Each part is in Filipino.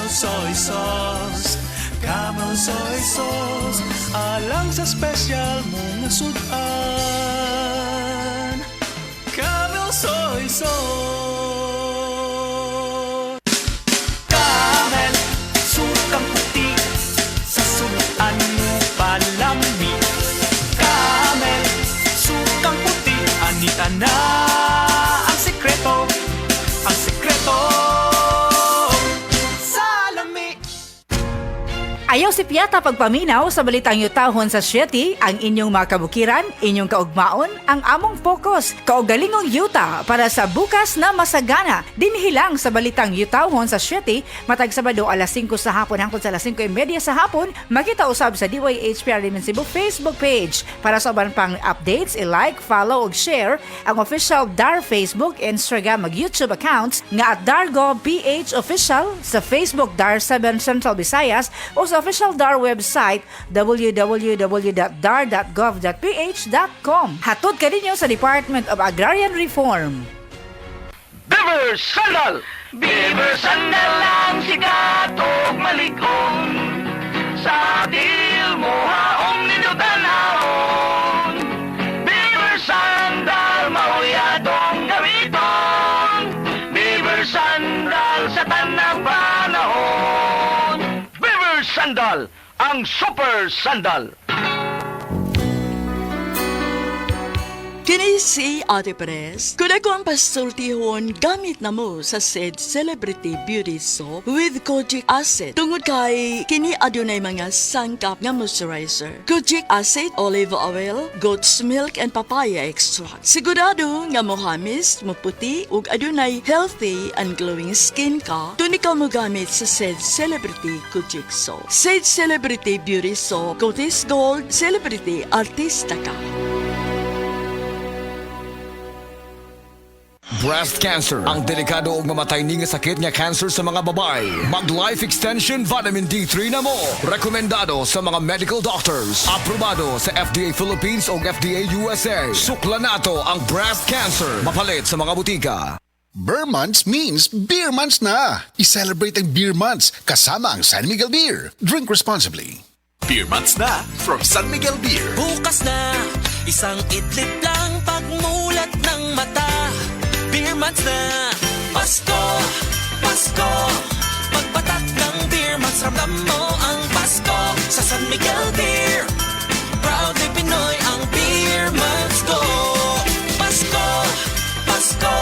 soy sauce. Camel soy sauce, alang sa special mong sudan. Camel soy sauce. Camel, sukang puti, sa sudan mo palami. Camel, sukang puti, anita na ang sekreto, ang sekreto. Ayaw si Piata pagpaminaw sa balitang yutahon sa Sieti, ang inyong mga kabukiran, inyong kaugmaon, ang among focus, kaugalingong yuta para sa bukas na masagana. Dinhilang sa balitang yutahon sa Sieti, matag Sabado alas 5 sa hapon hangtod sa alas 5:30 sa hapon, makita usab sa DYHPR Limon Cebu Facebook page. Para sa uban pang updates, i-like, follow ug share ang official DAR Facebook, Instagram ug YouTube accounts nga at DarGovPH Official sa Facebook DAR 7 Central Visayas o sa official DAR website www.dar.gov.ph.com. Hatod ka ninyo sa Department of Agrarian Reform. Beaver Sandal! Beaver sandal ang sikat og malikon, sa dil mo haong ninyo tanahon. Beaver sandal mauyadong gamiton, Beaver sandal sa tanang panahon. Beaver Sandal, ang super sandal. Kini si Ate Perez. Kung ako ang pasultihon, gamit na mo sa said Celebrity Beauty Soap with Kojic Acid. Tungod kay kini adunay mga sangkap nga moisturizer. Kojic Acid, olive oil, goat's milk, and papaya extract. Sigurado nga mohamis, maputi, ug adunay healthy and glowing skin ka, tun ikaw mo gamit sa said Celebrity Kojic Soap. Said Celebrity Beauty Soap, Cotis Gold, Celebrity Artista ka. Breast cancer, ang delikado ug mamatay ni nga sakit nga cancer sa mga babae. Mag Life Extension Vitamin D3 na mo. Rekomendado sa mga medical doctors. Aprobado sa FDA Philippines ug FDA USA. Sukla nato ang breast cancer. Mapalit sa mga butika. Beer Months means Beer Months na! I-celebrate ang Beer Months kasama ang San Miguel Beer. Drink responsibly. Beer Months na from San Miguel Beer. Bukas na, isang idlip lang pagmulat ng mata. Beer Months na, Pasko, Pasko. Pagpatak ng Beer Months, ramdam mo ang Pasko sa San Miguel Beer. Proudly Pinoy ang Beer Months ko. Pasko, Pasko.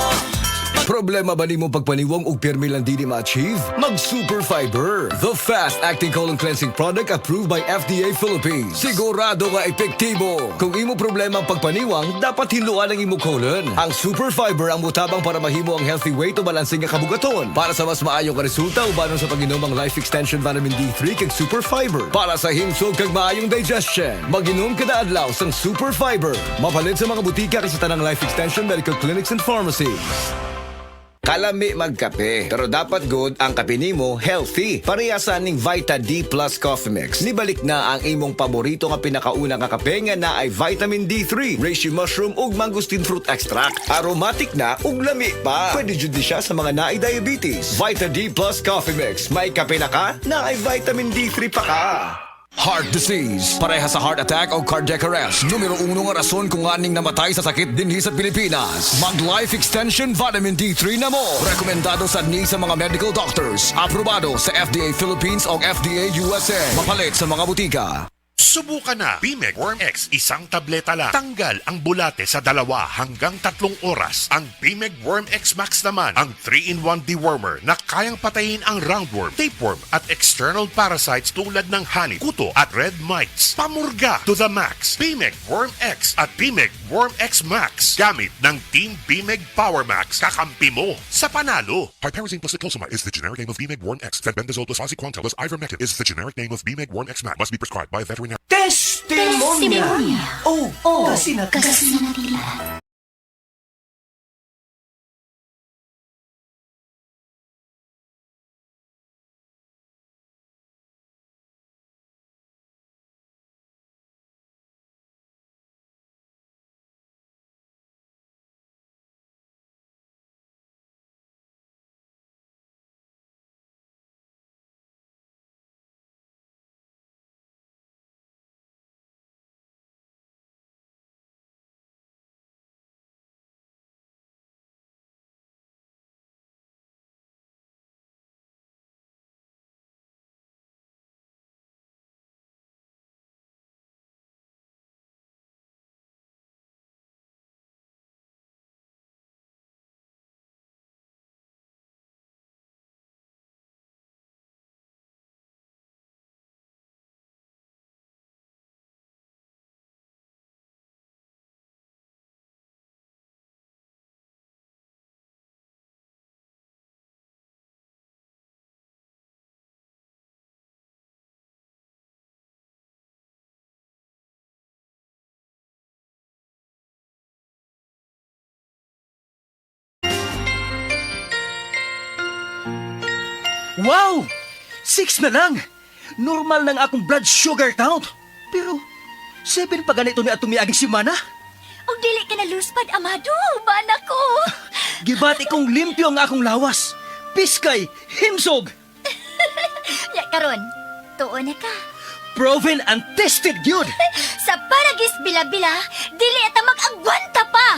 Problema ba ni mo pagpaniwang og pirmi lang dili ma-achieve? Mag Super Fiber, the fast-acting colon cleansing product approved by FDA Philippines. Sigurado nga epektibo. Kung imo problema ang pagpaniwang, dapat hiluan ang imo colon. Ang Super Fiber ang mutabang para mahimo ang healthy weight o balansing nga kabugaton. Para sa mas maayong resulta ubanon sa pag-inom ang Life Extension Vitamin D3 kag Super Fiber. Para sa himsog kag maayong digestion, mag-inom kada adlaw sang Super Fiber. Mapalit sa mga butika kay sa tanang Life Extension Medical Clinics and Pharmacies. Kalami magkape, pero dapat good ang kape nimo healthy. Parehasan ning Vita D Plus Coffee Mix. Nibalik na ang imong paborito nga pinakauna nga kape nga na ay vitamin D3, reishi mushroom ug mangosteen fruit extract. Aromatic na ug lami pa. Pwede jud ni siya sa mga naay diabetes. Vita D Plus Coffee Mix. May kape na ka, na ay vitamin D3 pa ka. Heart disease, pareha sa heart attack o cardiac arrest. Numero 1 nga rason kung aning namatay sa sakit dinhi sa Pilipinas. Mag Life Extension Vitamin D3 na mo. Rekomendado sa sa mga medical doctors. Aprobado sa FDA Philippines o FDA USA. Mapalit sa mga butika. Subukan na Bimeg Worm X, isang tableta lang. Tanggal ang bulate sa 2 hanggang 3 oras. Ang Bimeg Worm X Max naman, ang 3-in-1 dewormer na kayang patayin ang roundworm, tapeworm at external parasites tulad ng honey, kuto at red mites. Pamurga to the max. Bimeg Worm X at Bimeg Worm X Max. Gamit ng Team Bimeg Power Max, kakampi mo sa panalo. Piperazine plus Cyclosumab is the generic name of Bimeg Worm X. Fenbendazole plus oxyquantel plus ivermectin is the generic name of Bimeg Worm X Max. Must be prescribed by a veterinarian. Testimonya! Oh, kasi na nila. Wow! 6 na lang! Normal ng akong blood sugar count. Pero, 7 pa ganito ni atong miaging simana. Og dili ka na luspad, Amado. Bana ko. Gibati kong limpyo ang akong lawas. Piskay, himsog, Ya karon, tuon na ka. proven and tested gyud. Sa Paragis Bila-Bila, dili ata mag-agwanta pa.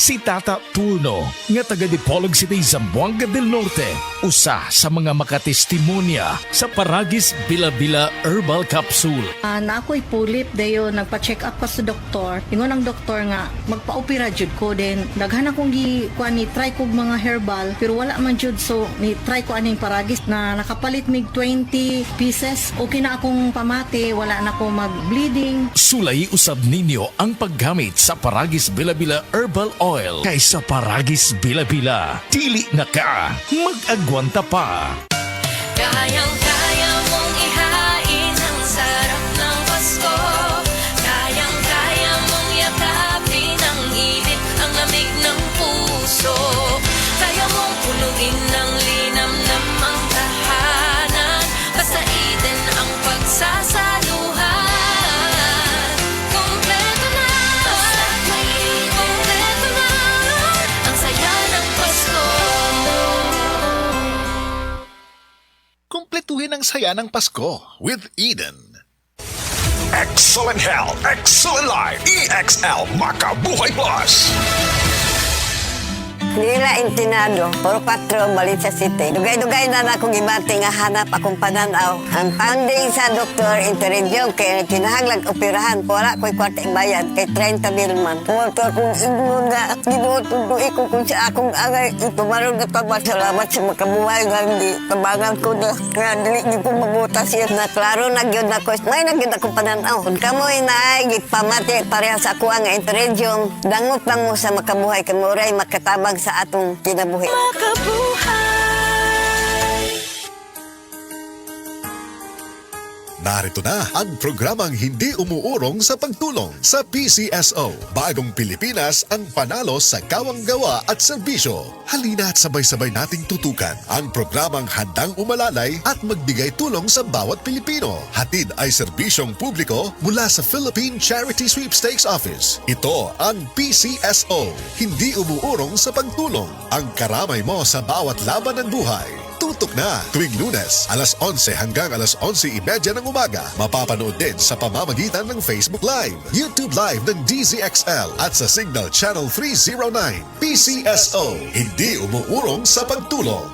Si Tata Turno, nga taga Dipolog City, Zamboanga del Norte, usa sa mga makatestimonya sa Paragis Bila-Bila Herbal Capsule. Na ako'y pulip dayo nagpa-check up pa sa doktor. Ingon ang doktor nga magpa-opera jud ko din. Daghan akong ni try kog mga herbal pero wala man jud, so ni try ko aning Paragis na nakapalit mig 20 pieces. Okay na akong pamati, wala na ako mag-bleeding. Sulay usab ninyo ang paggamit sa Paragis Bila-Bila Herbal Oil kaysa Paragis Bila-Bila. Dili na ka mag-agwanta pa. Kayang-kaya mong ihain ang sarap ng Pasko. Kayang-kaya mong yakapin ang init, ang lamig ng puso. Kaya mong punuin ng linam ng mga tahanan. Basta Eden ang pagsasaluhan. Kompleto na, kompleto na ang saya ng Pasko. Kumpletuhin ang saya ng Pasko with Eden. Excellent health, excellent life. EXL Makabuhay Plus. Nila Intinado, Puro Patro, Balita City. Dugay-dugay na akong gibati nga hanap akong pananaw. Ang founding sa Dr. Interregion kay kinahanglag operahan. Wala ko'y kwarta bayad kay 30 bilman. Pumunta akong ingon nga ginuot ko iko kung sa akong angay. Ito maroon na salamat sa makabuhay nga hindi kabangan ko na. Kaya dili ko mabutas yan na klaro nagyod ako. May nagyod akong pananaw. Kung kamoy na gipamati pareha sa ako nga Interregion, dangot lang mo sa makabuhay kamuray makatabang sa atong kinabuhi. Narito na ang programang hindi umuurong sa pagtulong sa PCSO. Bagong Pilipinas ang panalo sa kawang-gawa at serbisyo. Halina at sabay-sabay nating tutukan ang programang handang umalalay at magbigay tulong sa bawat Pilipino. Hatid ay serbisyong publiko mula sa Philippine Charity Sweepstakes Office. Ito ang PCSO. Hindi umuurong sa pagtulong. Ang karamay mo sa bawat laban ng buhay. Tutok na tuwing Lunes, alas 11 hanggang alas 11:30 ng umaga. Mapapanood din sa pamamagitan ng Facebook Live, YouTube Live ng DZXL at sa Signal Channel 309. PCSO, hindi umuurong sa pagtulong.